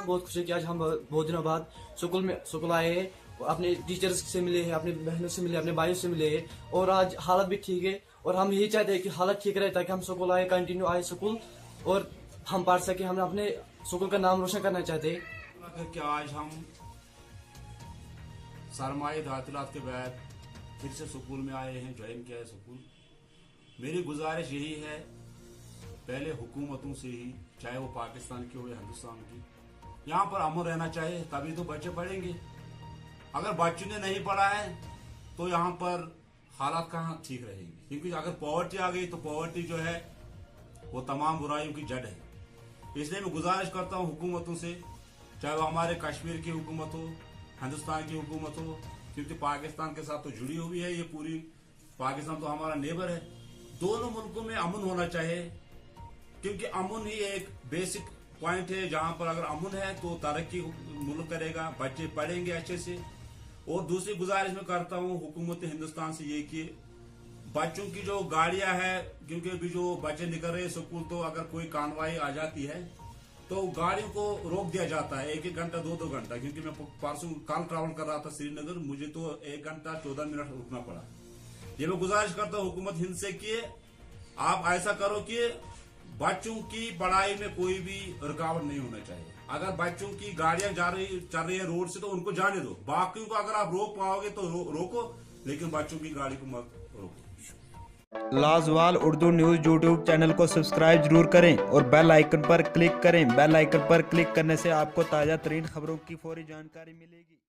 बहुत खुशी है कि आज हम बहुत दिनों बाद स्कूल आए हैं, अपने टीचर्स से मिले हैं, अपने बहनों से मिले, अपने भाइयों से मिले हैं, और आज हालत भी ठीक है। और हम यही चाहते हैं कि हालत ठीक रहे ताकि हम स्कूल आए, कंटिन्यू आए स्कूल, और हम पढ़ सके। हम अपने स्कूल का नाम रोशन करना चाहते हैं। कि आज हम सरमाई दाखिलात के बाद फिर से स्कूल में आए हैं, ज्वाइन किया है स्कूल। मेरी गुजारिश यही है पहले हुकूमतों से ही, चाहे वो पाकिस्तान की हो या हिंदुस्तान की, यहाँ पर अमन रहना चाहिए, तभी तो बच्चे पढ़ेंगे। अगर बच्चों ने नहीं पढ़ा है तो यहाँ पर हालात कहाँ ठीक रहेंगे, क्योंकि अगर पॉवर्टी आ गई तो पॉवर्टी जो है वो तमाम बुराइयों की जड़ है। इसलिए मैं गुजारिश करता हूँ हुकूमतों से, चाहे वो हमारे कश्मीर की हुकूमत हो, हिंदुस्तान की हुकूमत हो, क्योंकि पाकिस्तान के साथ तो जुड़ी हुई है ये पूरी, पाकिस्तान तो हमारा नेबर है। दोनों मुल्कों में अमन होना चाहिए, क्योंकि अमन ही एक बेसिक पॉइंट है। जहां पर अगर अमन है तो तरक्की मुल्क करेगा, बच्चे पढ़ेंगे अच्छे से। और दूसरी गुजारिश मैं करता हूं हुकूमत हिंदुस्तान से ये कि बच्चों की जो गाड़ियां है, क्योंकि अभी जो बच्चे निकल रहे हैं स्कूल, तो अगर कोई कार्रवाई आ जाती है तो गाड़ियों को रोक दिया जाता है 1-1 घंटा 2-2 घंटा। क्योंकि मैं परसों कल ट्रैवल कर रहा था श्रीनगर, मुझे तो 1 घंटा 14 मिनट रुकना पड़ा। ये मैं गुजारिश करता हूँ हुकूमत हिंद से कि आप ऐसा करो कि बच्चों की पढ़ाई में कोई भी रुकावट नहीं होना चाहिए। अगर बच्चों की गाड़ियां चल रही है रोड से तो उनको जाने दो, बाकियों को अगर आप रोक पाओगे तो रोको, लेकिन बच्चों की गाड़ी को मत रोको। लाजवाल उर्दू न्यूज़ यूट्यूब चैनल को सब्सक्राइब जरूर करें और बेल आइकन पर क्लिक करें। बेल आइकन पर क्लिक करने से आपको ताज़ा तरीन खबरों की फौरी जानकारी मिलेगी।